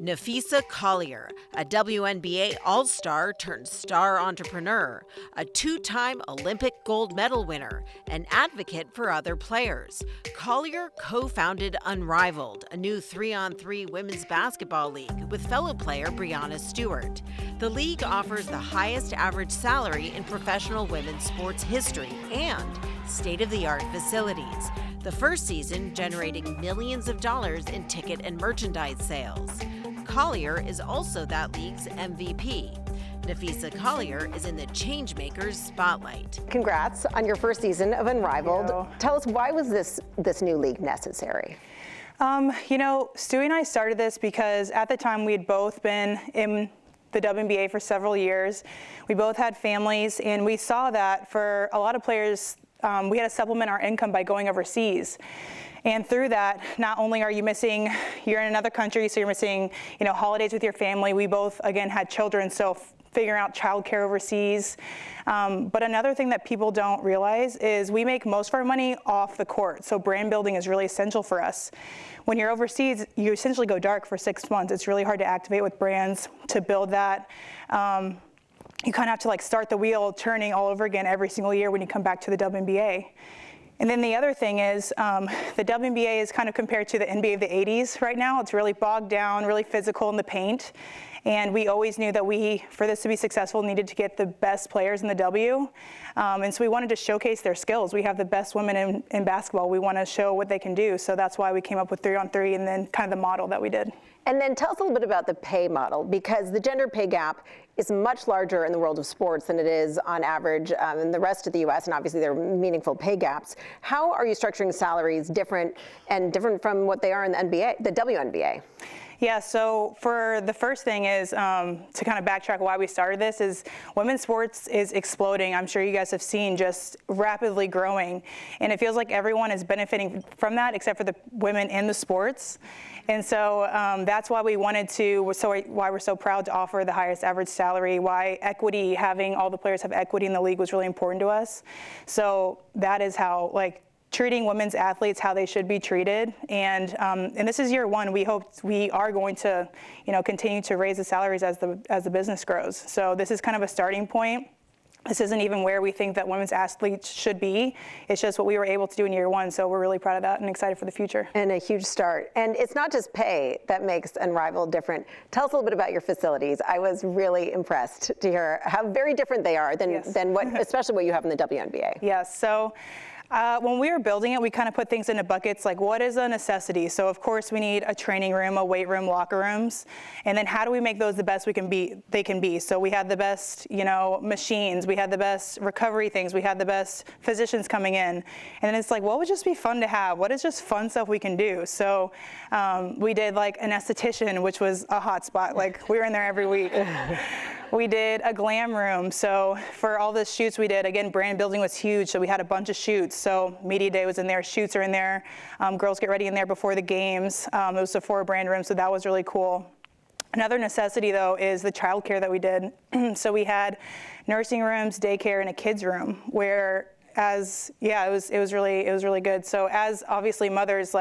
Napheesa Collier, a WNBA All-Star turned star entrepreneur, a two-time Olympic gold medal winner, an advocate for other players. Collier co-founded Unrivaled, a new 3-on-3 women's basketball league with fellow player Brianna Stewart. The league offers the highest average salary in professional women's sports history and state-of-the-art facilities. The first season generating millions of dollars in ticket and merchandise sales. Collier is also that league's MVP. Napheesa Collier is in the Changemakers spotlight. Congrats on your first season of Unrivaled. Tell us, why was this new league necessary? Stewie and I started this because at the time we had both been in the WNBA for several years. We both had families, and we saw that for a lot of players, we had to supplement our income by going overseas. And through that, not only are you missing, you're in another country, so you're missing, holidays with your family. We both, again, had children, so figuring out childcare overseas. But another thing that people don't realize is we make most of our money off the court. So brand building is really essential for us. When you're overseas, you essentially go dark for 6 months. It's really hard to activate with brands to build that. You kind of have to start the wheel turning all over again every single year when you come back to the WNBA. And then the other thing is the WNBA is kind of compared to the NBA of the 80s right now. It's really bogged down, really physical in the paint. And we always knew that for this to be successful, needed to get the best players in the W. And so we wanted to showcase their skills. We have the best women in basketball. We want to show what they can do. So that's why we came up with 3-on-3 and then kind of the model that we did. And then tell us a little bit about the pay model, because the gender pay gap is much larger in the world of sports than it is on average in the rest of the U.S., and obviously there are meaningful pay gaps. How are you structuring salaries different from what they are in the NBA, the WNBA? Yeah, so for the first thing is to kind of backtrack why we started this is women's sports is exploding. I'm sure you guys have seen just rapidly growing. And it feels like everyone is benefiting from that except for the women in the sports. And so that's why we wanted to, why we're so proud to offer the highest average salary, why equity, having all the players have equity in the league was really important to us. So that is how, treating women's athletes how they should be treated. And this is year one. We are going to, continue to raise the salaries as the business grows. So this is kind of a starting point. This isn't even where we think that women's athletes should be. It's just what we were able to do in year one. So we're really proud of that and excited for the future. And a huge start. And it's not just pay that makes Unrivaled different. Tell us a little bit about your facilities. I was really impressed to hear how very different they are than what, especially what you have in the WNBA. Yes. So when we were building it, we kind of put things into buckets, like what is a necessity? So of course we need a training room, a weight room, locker rooms, and then how do we make those the best they can be? So we had the best, machines, we had the best recovery things, we had the best physicians coming in, and then it's like, what would just be fun to have? What is just fun stuff we can do? So we did an esthetician, which was a hot spot. We were in there every week. We did a glam room. So for all the shoots we did, again, brand building was huge. So we had a bunch of shoots. So media day was in there, shoots are in there. Girls get ready in there before the games. It was a Sephora brand room, so that was really cool. Another necessity, though, is the childcare that we did. So we had nursing rooms, daycare, and a kids room where it was really good. So as obviously mothers,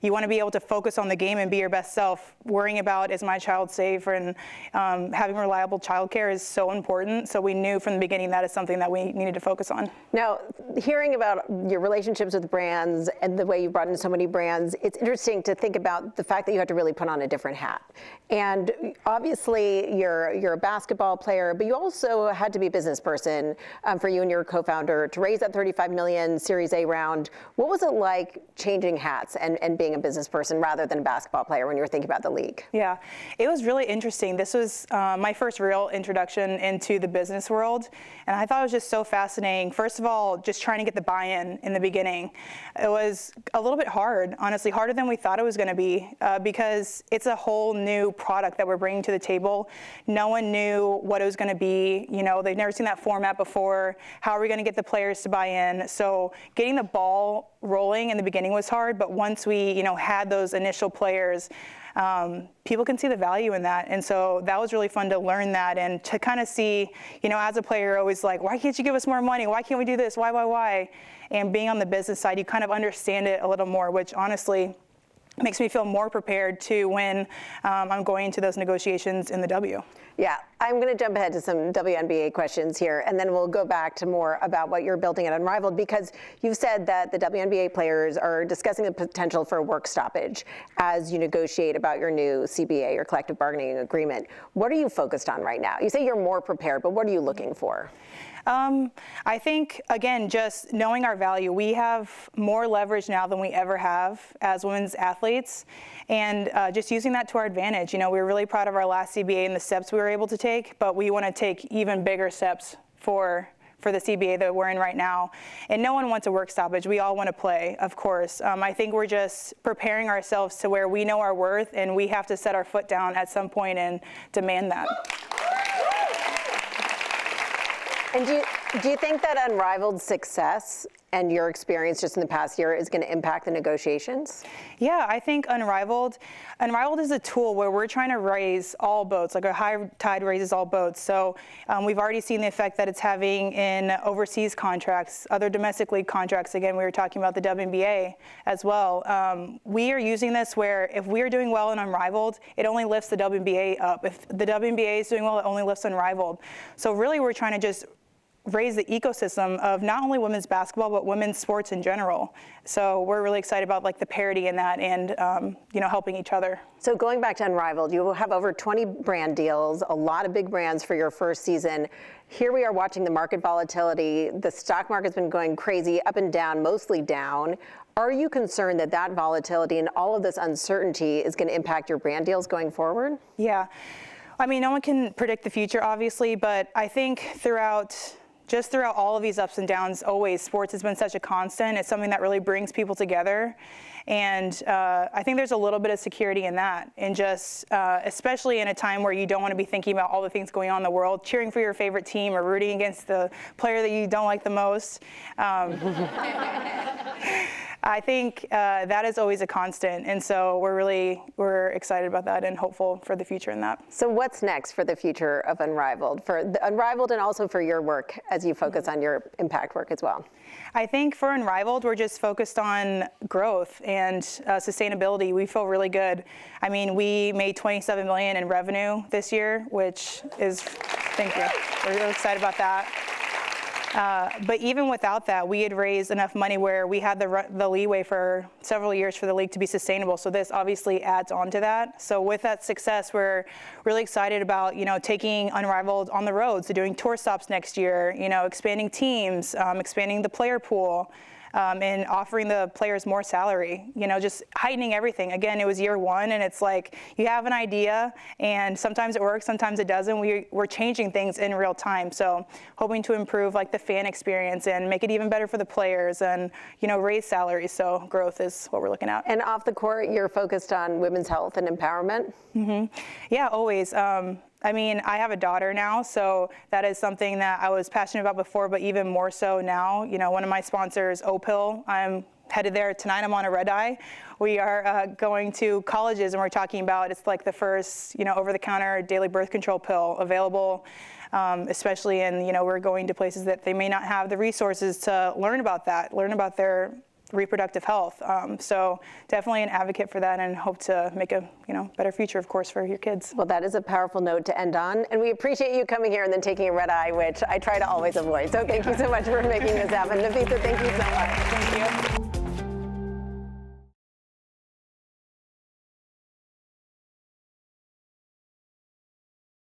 you want to be able to focus on the game and be your best self. Worrying about, is my child safe, and having reliable childcare is so important. So we knew from the beginning that is something that we needed to focus on. Now, hearing about your relationships with brands and the way you brought in so many brands, it's interesting to think about the fact that you had to really put on a different hat. And obviously you're a basketball player, but you also had to be a business person for you and your co-founder to raise that $35 million Series A round. What was it like changing hats and being a business person rather than a basketball player when you were thinking about the league? Yeah, it was really interesting. This was my first real introduction into the business world, and I thought it was just so fascinating. First of all, just trying to get the buy-in in the beginning. It was a little bit hard, honestly, harder than we thought it was going to be, because it's a whole new product that we're bringing to the table. No one knew what it was going to be. They've never seen that format before. How are we going to get the players to buy in? So getting the ball rolling in the beginning was hard, but once we, had those initial players, people can see the value in that. And so that was really fun to learn that and to kind of see, as a player, you're always like, why can't you give us more money? Why can't we do this? Why? And being on the business side, you kind of understand it a little more, which honestly, makes me feel more prepared to when I'm going into those negotiations in the W. Yeah, I'm going to jump ahead to some WNBA questions here, and then we'll go back to more about what you're building at Unrivaled, because you've said that the WNBA players are discussing the potential for a work stoppage as you negotiate about your new CBA, your collective bargaining agreement. What are you focused on right now? You say you're more prepared, but what are you looking for? I think, again, just knowing our value. We have more leverage now than we ever have as women's athletes, and just using that to our advantage. You know, we were really proud of our last CBA and the steps we were able to take, but we want to take even bigger steps for the CBA that we're in right now. And no one wants a work stoppage. We all want to play, of course. I think we're just preparing ourselves to where we know our worth, and we have to set our foot down at some point and demand that. And do you think that Unrivaled's success and your experience just in the past year is going to impact the negotiations? Yeah, I think Unrivaled is a tool where we're trying to raise all boats, like a high tide raises all boats. So we've already seen the effect that it's having in overseas contracts, other domestic league contracts. Again, we were talking about the WNBA as well. We are using this where if we are doing well in Unrivaled, it only lifts the WNBA up. If the WNBA is doing well, it only lifts Unrivaled. So really we're trying to just raise the ecosystem of not only women's basketball, but women's sports in general. So we're really excited about like the parity in that and, you know, helping each other. So going back to Unrivaled, you will have over 20 brand deals, a lot of big brands for your first season. Here we are watching the market volatility. The stock market's been going crazy, up and down, mostly down. Are you concerned that that volatility and all of this uncertainty is going to impact your brand deals going forward? Yeah. I mean, no one can predict the future, obviously, but I think throughout all of these ups and downs, always sports has been such a constant. It's something that really brings people together. And I think there's a little bit of security in that. And just, especially in a time where you don't want to be thinking about all the things going on in the world, cheering for your favorite team or rooting against the player that you don't like the most. I think that is always a constant, and so we're excited about that and hopeful for the future in that. So what's next for the future of Unrivaled, and also for your work as you focus on your impact work as well? I think for Unrivaled, we're just focused on growth and sustainability. We feel really good. I mean, we made $27 million in revenue this year, which is, thank you. We're really excited about that. But even without that, we had raised enough money where we had the leeway for several years for the league to be sustainable. So this obviously adds on to that. So with that success, we're really excited about, you know, taking Unrivaled on the road. So doing tour stops next year, you know, expanding teams, expanding the player pool. And offering the players more salary, you know, just heightening everything. Again, it was year one, and it's like you have an idea, and sometimes it works, sometimes it doesn't. We're changing things in real time, so hoping to improve like the fan experience and make it even better for the players, and you know, raise salaries. So growth is what we're looking at. And off the court, you're focused on women's health and empowerment. Mm-hmm. Yeah, always. I mean, I have a daughter now, so that is something that I was passionate about before, but even more so now. You know, one of my sponsors, Opil, I'm headed there tonight. I'm on a red eye. We are going to colleges, and we're talking about it's like the first, you know, over-the-counter daily birth control pill available, especially in, you know, we're going to places that they may not have the resources to learn about that, learn about their reproductive health. So definitely an advocate for that, and hope to make a, you know, better future, of course, for your kids. Well, that is a powerful note to end on, and we appreciate you coming here and then taking a red eye, which I try to always avoid. So thank you so much for making this happen. Napheesa, thank you so much. Thank you.